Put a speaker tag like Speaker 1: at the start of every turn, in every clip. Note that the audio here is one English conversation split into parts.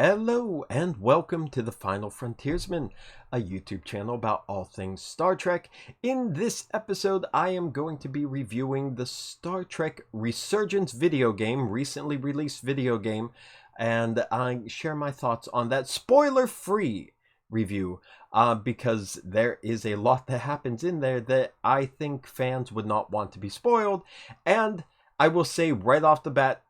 Speaker 1: Hello and welcome to the Final Frontiersmen, a YouTube channel about all things Star Trek. In this episode, I am going to be reviewing the Star Trek Resurgence video game, recently released video game, and I share my thoughts on that spoiler-free review because there is a lot that happens in there that I think fans would not want to be spoiled, and I will say right off the bat,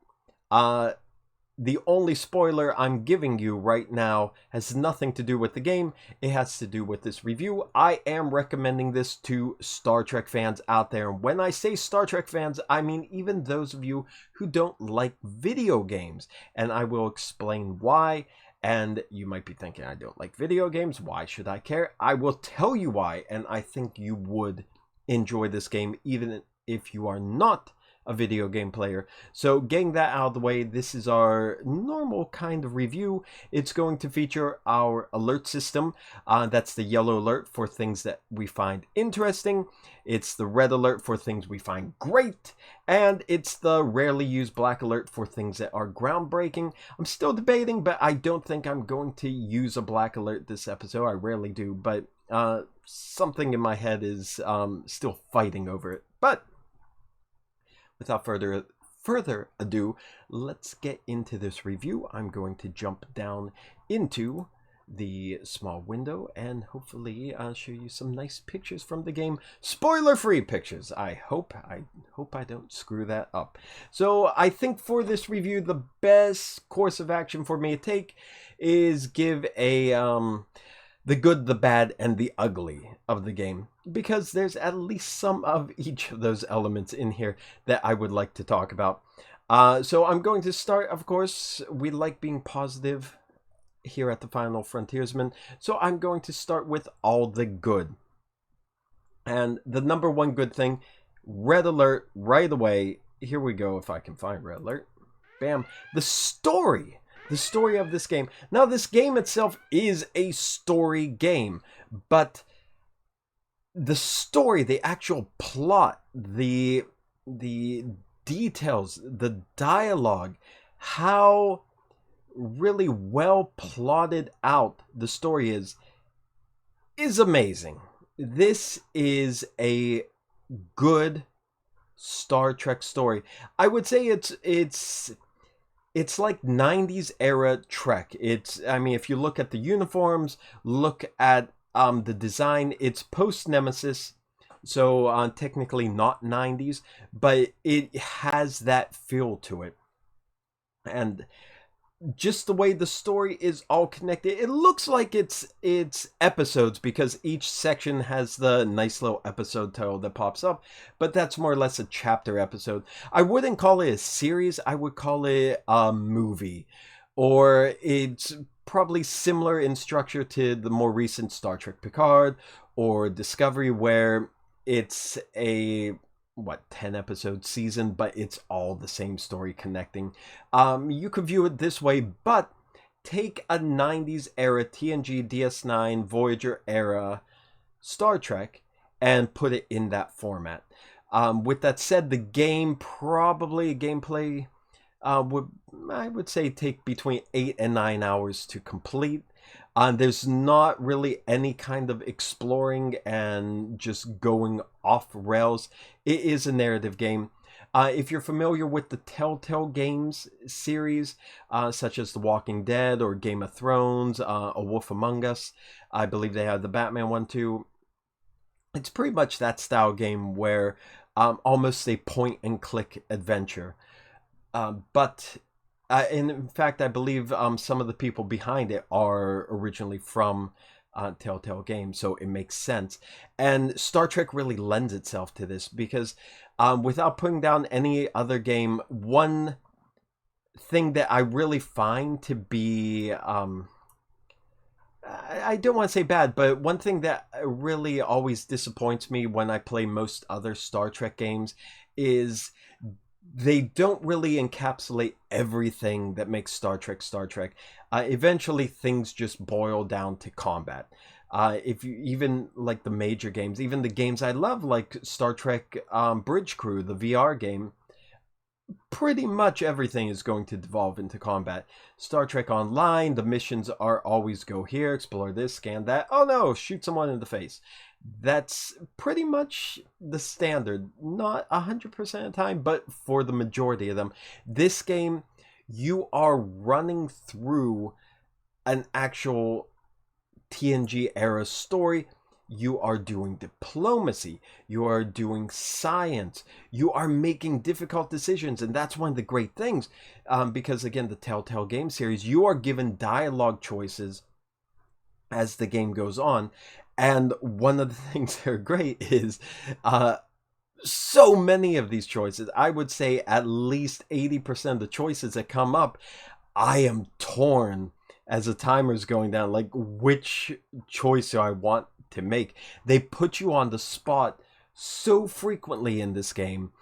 Speaker 1: the only spoiler I'm giving you right now has nothing to do with the game. It has to do with this review. I am recommending this to Star Trek fans out there. And when I say Star Trek fans, I mean even those of you who don't like video games. And I will explain why. And you might be thinking, I don't like video games. Why should I care? I will tell you why. And I think you would enjoy this game even if you are not a video game player. So getting that out of the way, this is our normal kind of review. It's going to feature our alert system. That's the yellow alert for things that we find interesting. It's the red alert for things we find great. And it's the rarely used black alert for things that are groundbreaking. I'm still debating, but I don't think I'm going to use a black alert this episode. I rarely do, but something in my head is still fighting over it. But without further ado, let's get into this review. I'm going to jump down into the small window and hopefully show you some nice pictures from the game. Spoiler-free pictures. I hope I don't screw that up. So I think for this review, the best course of action for me to take is give a the good, the bad, and the ugly of the game, because there's at least some of each of those elements in here that I would like to talk about. So I'm going to start, of course, we like being positive here at the Final Frontiersmen, so I'm going to start with all the good. And the number one good thing, red alert right away. Here we go, if I can find red alert. Bam. The story of this game. Now, this game itself is a story game, but the story, the actual plot, the details, the dialogue, how really well plotted out the story is amazing. This is a good Star Trek story. I would say it's like 90s era Trek. I mean, if you look at the uniforms, look at the design, it's post Nemesis, so technically not 90s, but it has that feel to it. And just the way the story is all connected, it looks like it's episodes because each section has the nice little episode title that pops up, but that's more or less a chapter episode. I wouldn't call it a series, I would call it a movie, or it's probably similar in structure to the more recent Star Trek Picard or Discovery, where it's a 10 episode season, but it's all the same story connecting. You could view it this way, but take a 90s era TNG, DS9, Voyager era Star Trek and put it in that format. With that said, the game gameplay would say take between 8 and 9 hours to complete. There's not really any kind of exploring and just going off rails. It is a narrative game. If you're familiar with the Telltale Games series, such as The Walking Dead or Game of Thrones, A Wolf Among Us, I believe they have the Batman one too. It's pretty much that style game where almost a point-and-click adventure. But in fact, I believe some of the people behind it are originally from Telltale Games, so it makes sense. And Star Trek really lends itself to this because without putting down any other game, one thing that I really find to be, I don't want to say bad, but one thing that really always disappoints me when I play most other Star Trek games is they don't really encapsulate everything that makes Star Trek Star Trek. Eventually, things just boil down to combat. If you even like the major games, even the games I love, like Star Trek Bridge Crew, the VR game, pretty much everything is going to devolve into combat. Star Trek Online, the missions are always go here, explore this, scan that. Oh no, shoot someone in the face. That's pretty much the standard. Not 100% of the time, but for the majority of them. This game, you are running through an actual TNG era story. You are doing diplomacy, you are doing science, you are making difficult decisions. And that's one of the great things, because again, the Telltale game series, you are given dialogue choices as the game goes on. And one of the things that are great is so many of these choices, I would say at least 80% of the choices that come up, I am torn as the timer's going down, like which choice do I want to make. They put you on the spot so frequently in this game,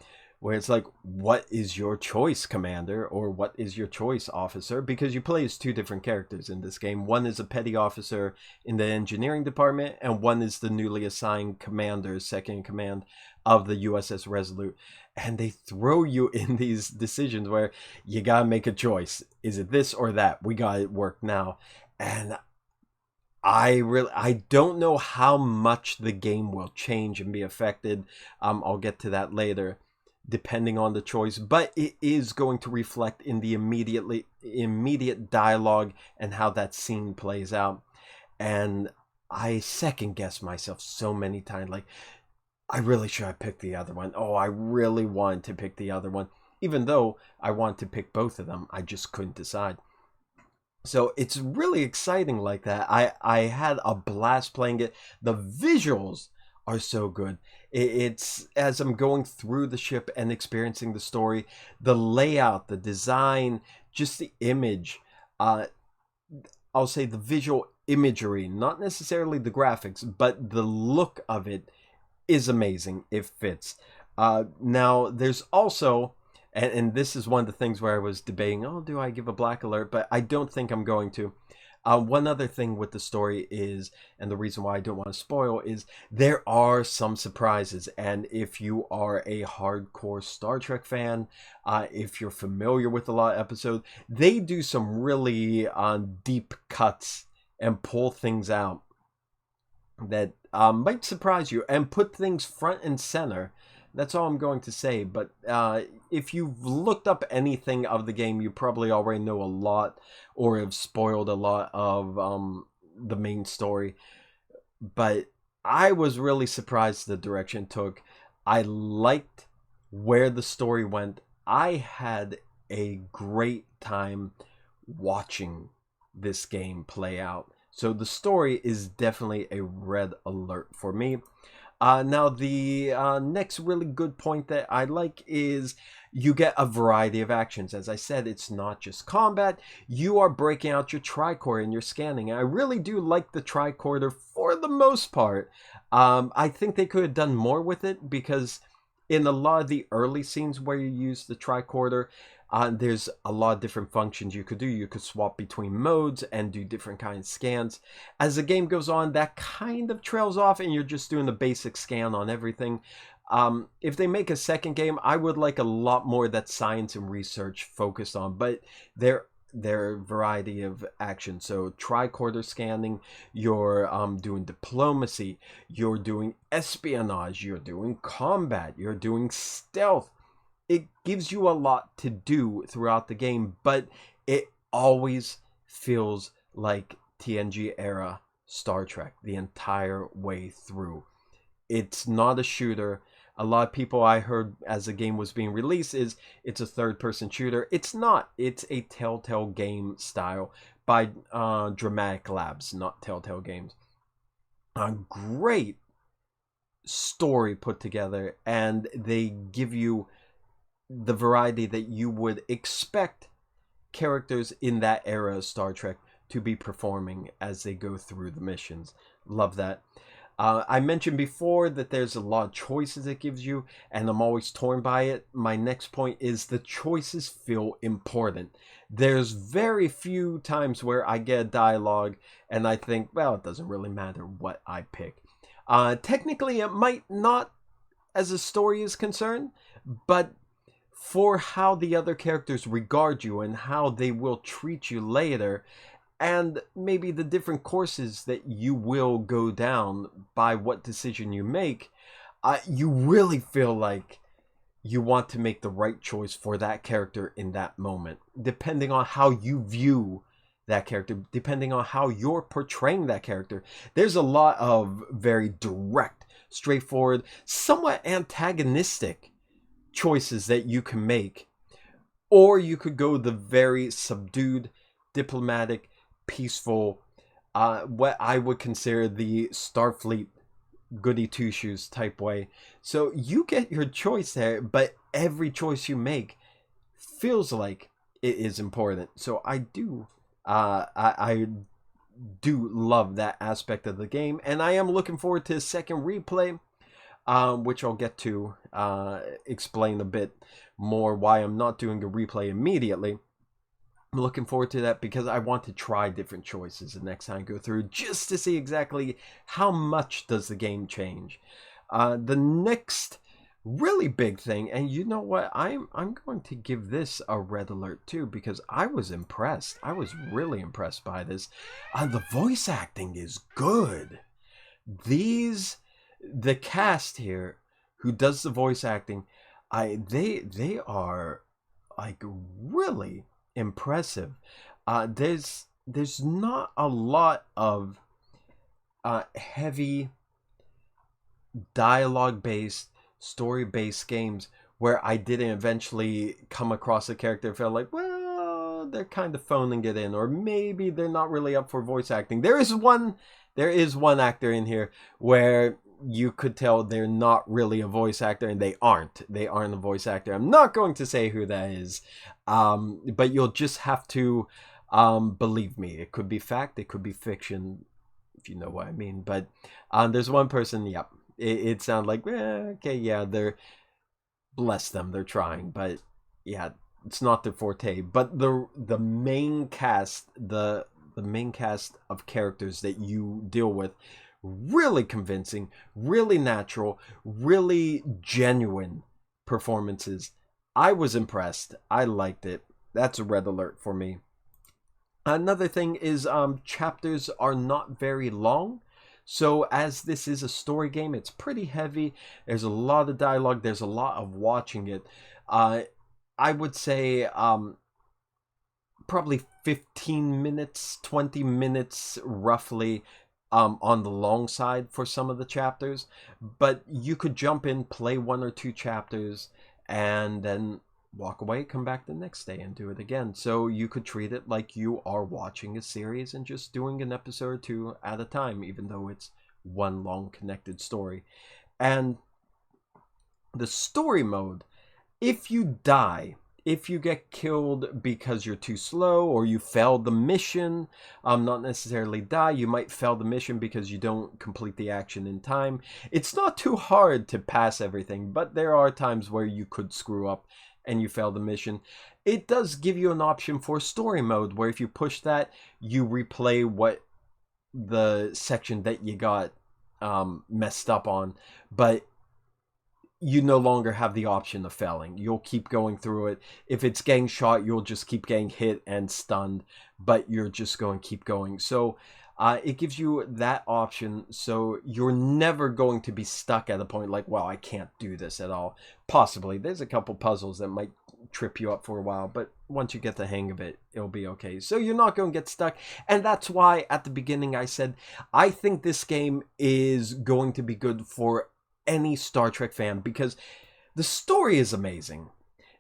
Speaker 1: where it's like, what is your choice, commander, or what is your choice, officer? Because you play as two different characters in this game. One is a petty officer in the engineering department, and one is the newly assigned commander, second in command of the USS Resolute. And they throw you in these decisions where you gotta make a choice. Is it this or that? We got it work now. And I don't know how much the game will change and be affected. I'll get to that later, depending on the choice, but it is going to reflect in the immediate dialogue and how that scene plays out. And I second guess myself so many times, like, I really should have picked the other one. Oh, I really wanted to pick the other one, even though I wanted to pick both of them. I just couldn't decide. So it's really exciting like that. I had a blast playing it. The visuals are so good. It's as I'm going through the ship and experiencing the story, the layout, the design, just the image. I'll say the visual imagery, not necessarily the graphics, but the look of it is amazing. It fits. Now, there's also, and this is one of the things where I was debating, oh, do I give a black alert? But I don't think I'm going to. One other thing with the story is, and the reason why I don't want to spoil, is there are some surprises. And if you are a hardcore Star Trek fan, if you're familiar with a lot of episodes, they do some really deep cuts and pull things out that might surprise you and put things front and center. That's all I'm going to say. But if you've looked up anything of the game, you probably already know a lot or have spoiled a lot of the main story. But I was really surprised the direction it took. I liked where the story went. I had a great time watching this game play out. So the story is definitely a red alert for me. Now, the next really good point that I like is you get a variety of actions. As I said, it's not just combat. You are breaking out your tricorder and you're scanning. I really do like the tricorder for the most part. I think they could have done more with it, because in a lot of the early scenes where you use the tricorder, there's a lot of different functions you could do. You could swap between modes and do different kinds of scans. As the game goes on, that kind of trails off and you're just doing the basic scan on everything. If they make a second game, I would like a lot more that science and research focused on, but there are a variety of actions. So tricorder scanning, you're doing diplomacy, you're doing espionage, you're doing combat, you're doing stealth. It gives you a lot to do throughout the game, but it always feels like TNG era Star Trek the entire way through. It's not a shooter. A lot of people I heard as the game was being released is it's a third-person shooter. It's not. It's a Telltale game style by Dramatic Labs, not Telltale Games. A great story put together, and they give you the variety that you would expect characters in that era of Star Trek to be performing as they go through the missions. Love that. I mentioned before that there's a lot of choices it gives you, and I'm always torn by it. My next point is the choices feel important. There's very few times where I get a dialogue and I think, well, it doesn't really matter what I pick. Technically, it might not as the story is concerned, but for how the other characters regard you and how they will treat you later, and maybe the different courses that you will go down by what decision you make. You really feel like you want to make the right choice for that character in that moment, depending on how you view that character, depending on how you're portraying that character. There's a lot of very direct, straightforward, somewhat antagonistic choices that you can make. Or you could go the very subdued, diplomatic, peaceful, what I would consider the Starfleet goody two shoes type way. So you get your choice there, but every choice you make feels like it is important. So I do love that aspect of the game, and I am looking forward to a second replay, which I'll get to explain a bit more why I'm not doing a replay immediately. I'm looking forward to that because I want to try different choices the next time I go through, just to see exactly how much does the game change. The next really big thing, and you know what, I'm going to give this a red alert too, because I was impressed. I was really impressed by this. The voice acting is good. The cast here who does the voice acting, they are like really impressive. There's not a lot of heavy dialogue based, story based games where I didn't eventually come across a character and felt like, well, they're kind of phoning it in, or maybe they're not really up for voice acting. There is one actor in here where you could tell they're not really a voice actor, and they aren't a voice actor. I'm not going to say who that is, but you'll just have to believe me. It could be fact, it could be fiction, if you know what I mean. But there's one person, yep, it sounded like, okay, yeah, they're, bless them, they're trying, but yeah, it's not their forte. But the main cast, the main cast of characters that you deal with, really convincing, really natural, really genuine performances. I was impressed. I liked it. That's a red alert for me. Another thing is chapters are not very long. So as this is a story game, it's pretty heavy. There's a lot of dialogue. There's a lot of watching it. I would say probably 15 minutes, 20 minutes roughly on the long side for some of the chapters. But you could jump in, play 1 or 2 chapters, and then walk away, come back the next day and do it again. So you could treat it like you are watching a series and just doing an episode or 2 at a time, even though it's one long connected story. And the story mode, if you die, if you get killed because you're too slow or you failed the mission, not necessarily die, you might fail the mission because you don't complete the action in time. It's not too hard to pass everything, but there are times where you could screw up and you fail the mission. It does give you an option for story mode, where if you push that, you replay what the section that you got messed up on, but you no longer have the option of failing. You'll keep going through it. If it's getting shot, you'll just keep getting hit and stunned, but you're just going to keep going. So it gives you that option, so you're never going to be stuck at a point like, well, I can't do this at all. Possibly. There's a couple puzzles that might trip you up for a while, but once you get the hang of it, it'll be okay. So you're not going to get stuck, and that's why at the beginning I said I think this game is going to be good for any Star Trek fan, because the story is amazing.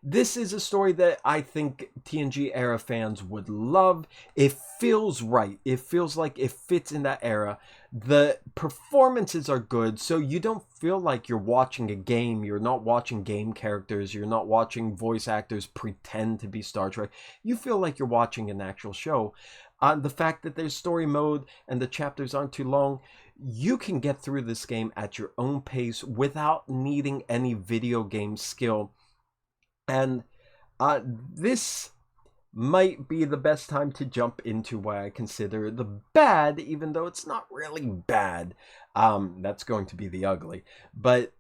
Speaker 1: This is a story that I think TNG era fans would love. It feels right. It feels like it fits in that era. The performances are good, so you don't feel like you're watching a game. You're not watching game characters. You're not watching voice actors pretend to be Star Trek. You feel like you're watching an actual show. The fact that there's story mode and the chapters aren't too long, you can get through this game at your own pace without needing any video game skill. And this might be the best time to jump into what I consider the bad, even though it's not really bad. That's going to be the ugly. But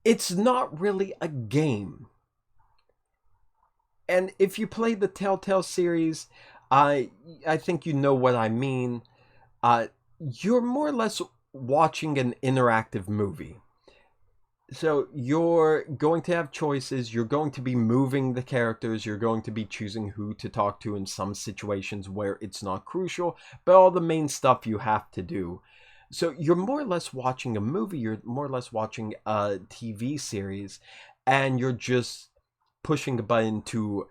Speaker 1: it's not really a game. And if you play the Telltale series, I think you know what I mean. Uh, you're more or less watching an interactive movie. So you're going to have choices. You're going to be moving the characters. You're going to be choosing who to talk to in some situations where it's not crucial, but all the main stuff you have to do. So you're more or less watching a movie. You're more or less watching a TV series, and you're just pushing a button to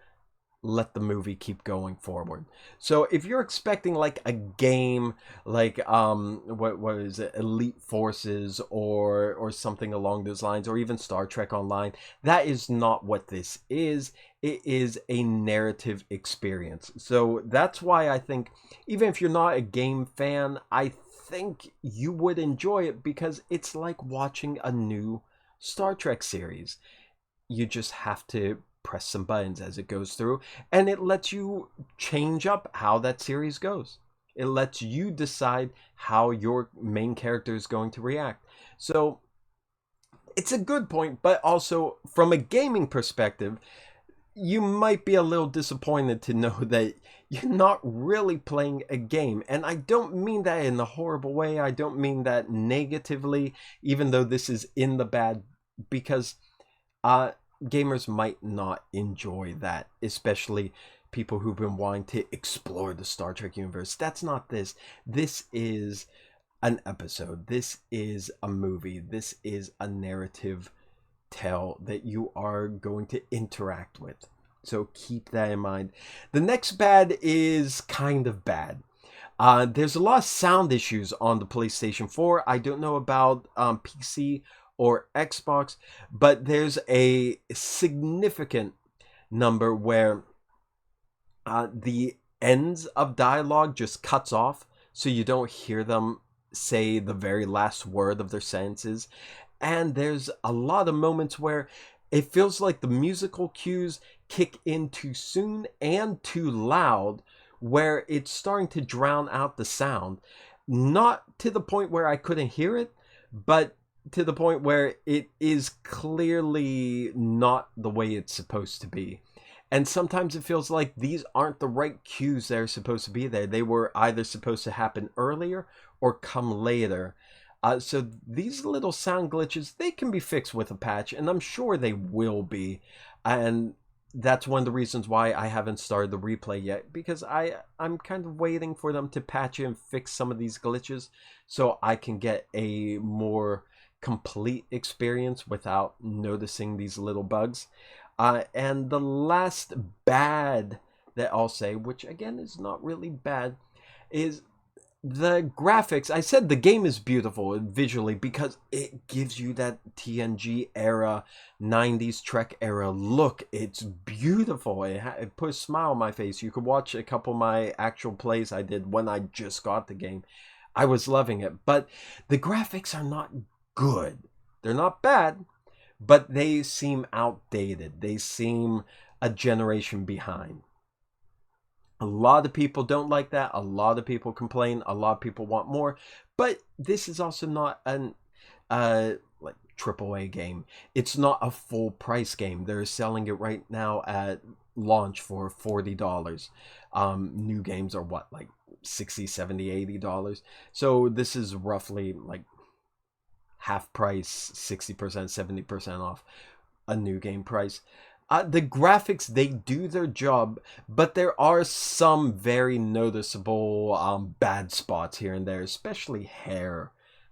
Speaker 1: let the movie keep going forward. So if you're expecting like a game like what is it, Elite Forces or something along those lines, or even Star Trek Online, that is not what this is. It is a narrative experience. So that's why I think even if you're not a game fan, I think you would enjoy it because it's like watching a new Star Trek series. You just have to press some buttons as it goes through, and it lets you change up how that series goes. It lets you decide how your main character is going to react. So it's a good point, but also from a gaming perspective, you might be a little disappointed to know that you're not really playing a game. And I don't mean that in a horrible way. I don't mean that negatively, even though this is in the bad, because gamers might not enjoy that, especially people who've been wanting to explore the Star Trek universe. That's not this. This is an episode. This is a movie. This is a narrative tale that you are going to interact with. So keep that in mind. The next bad is kind of bad. There's a lot of sound issues on the PlayStation 4. I don't know about PC or Xbox, but there's a significant number where the ends of dialogue just cuts off, so you don't hear them say the very last word of their sentences. And there's a lot of moments where it feels like the musical cues kick in too soon and too loud, where it's starting to drown out the sound. Not to the point where I couldn't hear it, but to the point where it is clearly not the way it's supposed to be. And sometimes it feels like these aren't the right cues that are supposed to be there. They were either supposed to happen earlier or come later. So these little sound glitches, they can be fixed with a patch, and I'm sure they will be. And that's one of the reasons why I haven't started the replay yet, because I'm kind of waiting for them to patch and fix some of these glitches so I can get a more complete experience without noticing these little bugs. And the last bad that I'll say, which again is not really bad, is the graphics. I said the game is beautiful visually because it gives you that TNG era, 90s Trek era look. It's beautiful. It put a smile on my face. You could watch a couple of my actual plays I did when I just got the game. I was loving it. But the graphics are not good. They're not bad, but they seem outdated. They seem a generation behind. A lot of people don't like that. A lot of people complain. A lot of people want more. But this is also not an like AAA game. It's not a full price game. They're selling it right now at launch for $40. New games are what, like $60, $70, $80. So this is roughly like half price, 60%, 70% off a new game price. The graphics, they do their job, but there are some very noticeable bad spots here and there, especially hair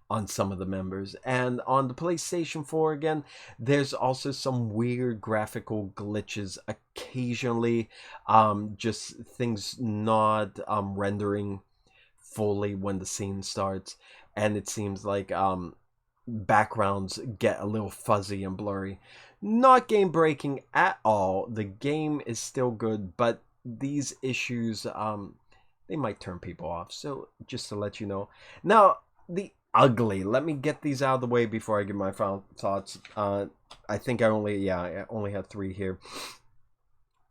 Speaker 1: on some of the members. And on the PlayStation 4, again, there's also some weird graphical glitches occasionally, just things not rendering fully when the scene starts, and it seems like backgrounds get a little fuzzy and blurry. Not game breaking at all. The game is still good, but these issues they might turn people off. So just to let you know. Now, the ugly. Let me get these out of the way before I give my final thoughts. I think I only had 3 here.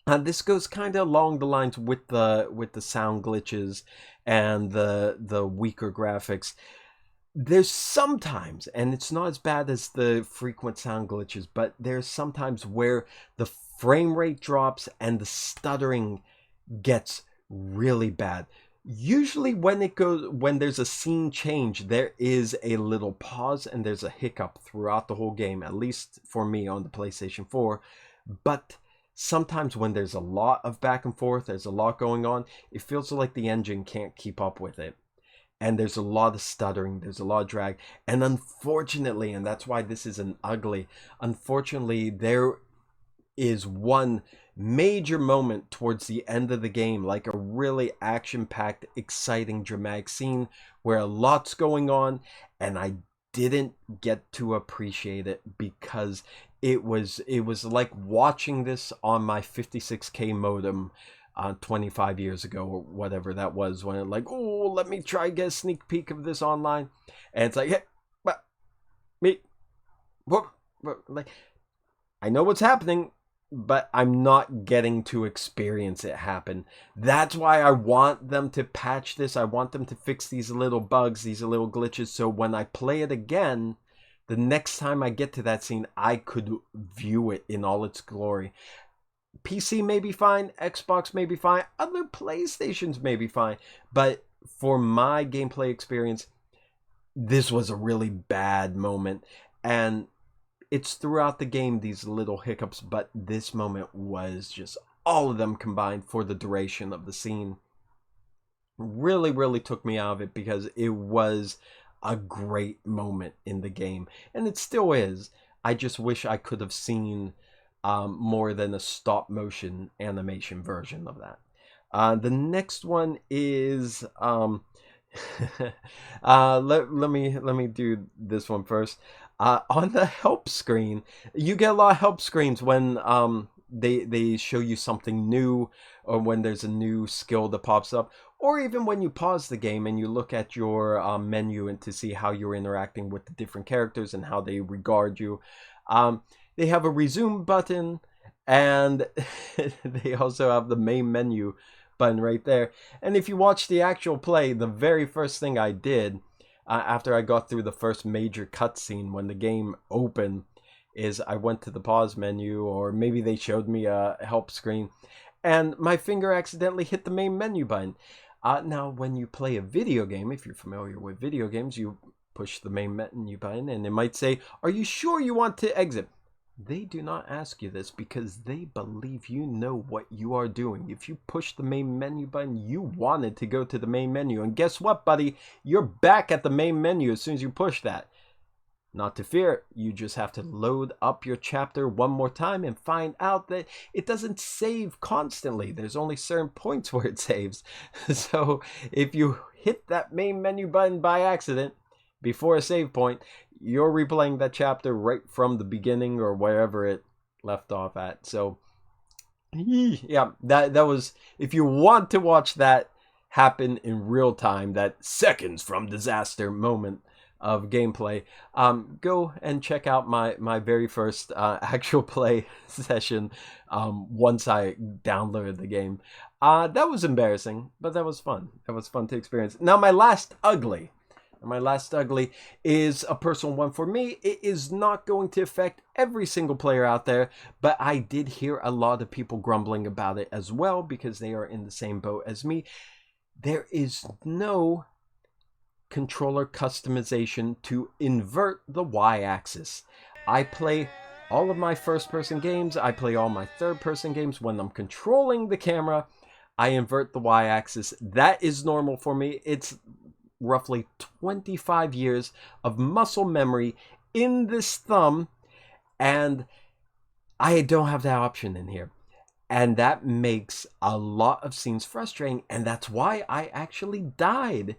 Speaker 1: This goes kind of along the lines with the sound glitches and the weaker graphics. there's sometimes, and it's not as bad as the frequent sound glitches, but there's sometimes where the frame rate drops and the stuttering gets really bad. Usually when there's a scene change, there is a little pause and there's a hiccup throughout the whole game, at least for me on the PlayStation 4. But sometimes when there's a lot of back and forth, there's a lot going on, it feels like the engine can't keep up with it. And there's a lot of stuttering, there's a lot of drag. And unfortunately, and that's why this is an ugly, unfortunately, there is one major moment towards the end of the game, like a really action-packed, exciting, dramatic scene where a lot's going on, and I didn't get to appreciate it because it was like watching this on my 56K modem 25 years ago or whatever that was, when it like, oh, let me try get a sneak peek of this online, and it's like, hey, but me, what, like, I know what's happening, but I'm not getting to experience it happen. That's why I want them to patch this. I want them to fix these little bugs, these little glitches, so when I play it again, the next time I get to that scene, I could view it in all its glory. PC may be fine, Xbox may be fine, other PlayStations may be fine, but for my gameplay experience, this was a really bad moment, and it's throughout the game, these little hiccups, but this moment was just all of them combined for the duration of the scene. Really, really took me out of it because it was a great moment in the game, and it still is. I just wish I could have seen more than a stop motion animation version of that. The next one is let me do this one first. On the help screen, you get a lot of help screens when they show you something new, or when there's a new skill that pops up, or even when you pause the game and you look at your menu and to see how you're interacting with the different characters and how they regard you. They have a resume button, and they also have the main menu button right there. And if you watch the actual play, the very first thing I did after I got through the first major cutscene when the game opened is I went to the pause menu, or maybe they showed me a help screen, and my finger accidentally hit the main menu button. Now, when you play a video game, if you're familiar with video games, you push the main menu button and it might say, "Are you sure you want to exit?" They do not ask you this because they believe you know what you are doing. If you push the main menu button, you wanted to go to the main menu. And guess what, buddy? You're back at the main menu as soon as you push that. Not to fear, you just have to load up your chapter one more time and find out that it doesn't save constantly. There's only certain points where it saves. So if you hit that main menu button by accident before a save point, you're replaying that chapter right from the beginning or wherever it left off at. So yeah, that was, if you want to watch that happen in real time, that seconds from disaster moment of gameplay, go and check out my very first actual play session once I downloaded the game. That was embarrassing, but that was fun. That was fun to experience. Now my last ugly is a personal one for me. It is not going to affect every single player out there, but I did hear a lot of people grumbling about it as well because they are in the same boat as me. There is no controller customization to invert the Y-axis. I play all of my first-person games, I play all my third-person games. When I'm controlling the camera, I invert the Y-axis. That is normal for me. It's roughly 25 years of muscle memory in this thumb, and I don't have that option in here. And that makes a lot of scenes frustrating, and that's why I actually died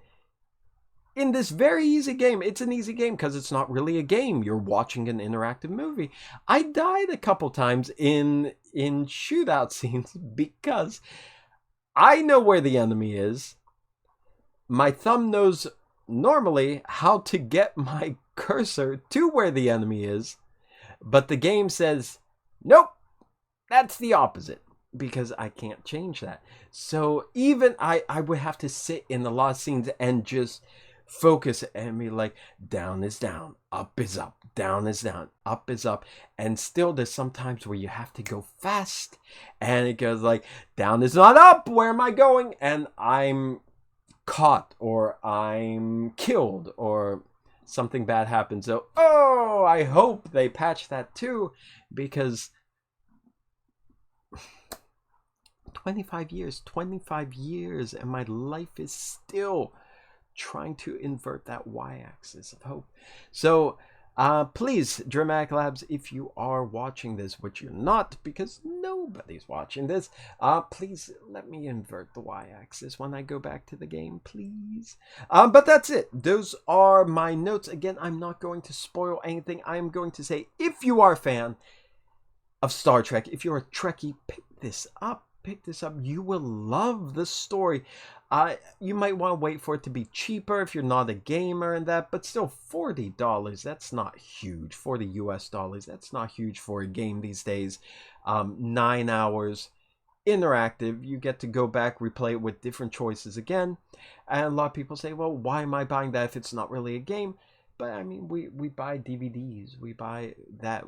Speaker 1: in this very easy game. It's an easy game because it's not really a game. You're watching an interactive movie. I died a couple times in shootout scenes because I know where the enemy is. My thumb knows normally how to get my cursor to where the enemy is, but the game says, nope, that's the opposite, because I can't change that. So even I would have to sit in a lot of scenes and just focus and be like, down is down, up is up, down is down, up is up. And still there's sometimes where you have to go fast and it goes like, down is not up, where am I going? And I'm caught or I'm killed or something bad happens. So, oh, I hope they patch that too, because 25 years and my life is still trying to invert that y-axis of hope. So please, Dramatic Labs, if you are watching this, which you're not because nobody's watching this, please let me invert the y-axis when I go back to the game, please. But that's it. Those are my notes. Again, I'm not going to spoil anything. I'm going to say, if you are a fan of Star Trek, if you're a Trekkie, pick this up. You will love the story. You might want to wait for it to be cheaper if you're not a gamer and that, but still $40, that's not huge. $40 US, that's not huge for a game these days. 9 hours, interactive, you get to go back, replay it with different choices again. And a lot of people say, well, why am I buying that if it's not really a game? But I mean, we buy DVDs, we buy that.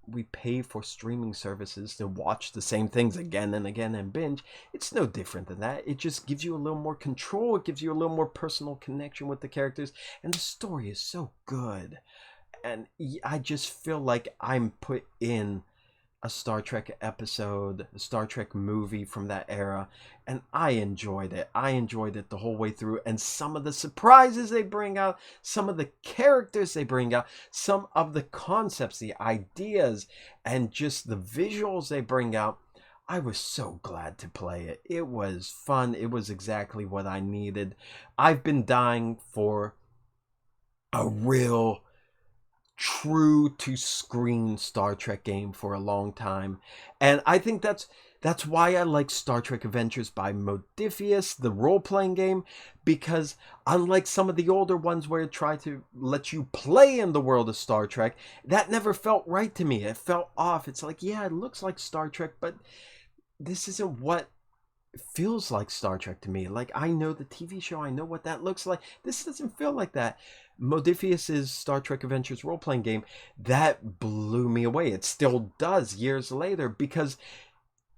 Speaker 1: We pay for streaming services to watch the same things again and again and binge. It's no different than that. It just gives you a little more control. It gives you a little more personal connection with the characters. And the story is so good. And I just feel like I'm put in a Star Trek episode, a Star Trek movie from that era, and I enjoyed it. I enjoyed it the whole way through, and some of the surprises they bring out, some of the characters they bring out, some of the concepts, the ideas, and just the visuals they bring out, I was so glad to play it. It was fun. It was exactly what I needed. I've been dying for a real true to screen Star Trek game for a long time, and I think that's why I like Star Trek Adventures by Modiphius, the role-playing game, because unlike some of the older ones where it tried to let you play in the world of Star Trek, that never felt right to me. It felt off. It's like, yeah, it looks like Star Trek, but this isn't what feels like Star Trek to me. Like, I know the TV show, I know what that looks like. This doesn't feel like that. Modiphius's Star Trek Adventures role-playing game, that blew me away. It still does years later, because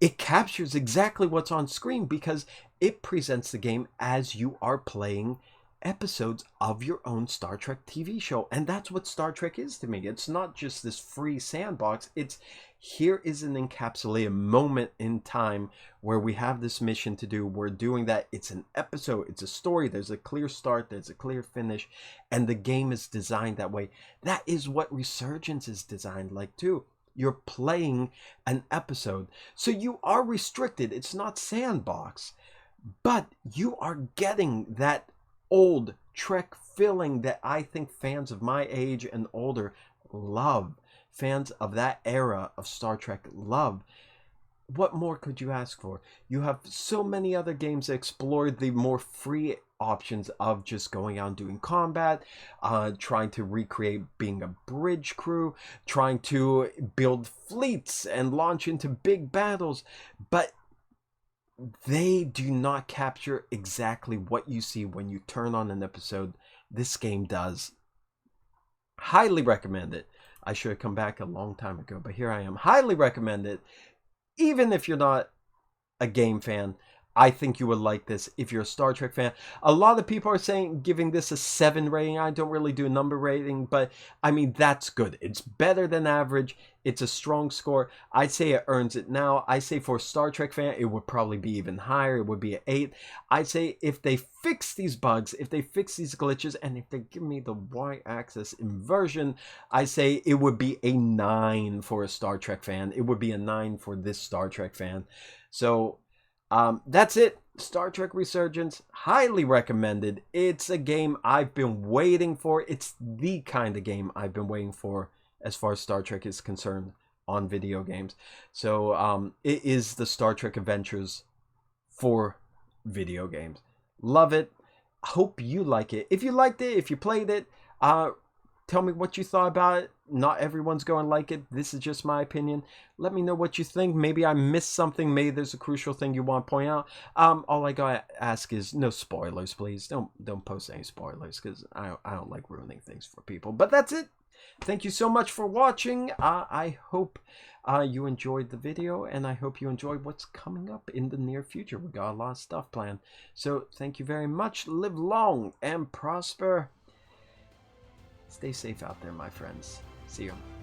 Speaker 1: it captures exactly what's on screen, because it presents the game as you are playing episodes of your own Star Trek TV show. And that's what Star Trek is to me. It's not just this free sandbox. It's, here is an encapsulated moment in time where we have this mission to do. We're doing that. It's an episode. It's a story. There's a clear start. There's a clear finish. And the game is designed that way. That is what Resurgence is designed like too. You're playing an episode. So you are restricted. It's not sandbox. But you are getting that old Trek feeling that I think fans of my age and older love. Fans of that era of Star Trek love. What more could you ask for? You have so many other games that explore the more free options of just going out and doing combat, trying to recreate being a bridge crew, trying to build fleets and launch into big battles, but they do not capture exactly what you see when you turn on an episode. This game does. Highly recommend it. I should have come back a long time ago, but here I am. Highly recommend it. Even if you're not a game fan, I think you would like this if you're a Star Trek fan. A lot of people are saying giving this a 7 rating. I don't really do a number rating, but I mean, that's good. It's better than average. It's a strong score. I'd say it earns it now. I say for a Star Trek fan, it would probably be even higher. It would be an 8. I'd say if they fix these bugs, if they fix these glitches, and if they give me the y-axis inversion, I say it would be a 9 for a Star Trek fan. It would be a 9 for this Star Trek fan. So that's it. Star Trek Resurgence, highly recommended. It's a game I've been waiting for. It's the kind of game I've been waiting for as far as Star Trek is concerned on video games. So it is the Star Trek Adventures for video games. Love it. Hope you like it. If you liked it, if you played it, Tell me what you thought about it. Not everyone's going to like it. This is just my opinion. Let me know what you think. Maybe I missed something. Maybe there's a crucial thing you want to point out. All I gotta ask is no spoilers, please. Don't post any spoilers, because I don't like ruining things for people. But that's it. Thank you so much for watching. I hope you enjoyed the video, and I hope you enjoyed what's coming up in the near future. We got a lot of stuff planned. So thank you very much. Live long and prosper. Stay safe out there, my friends. See you.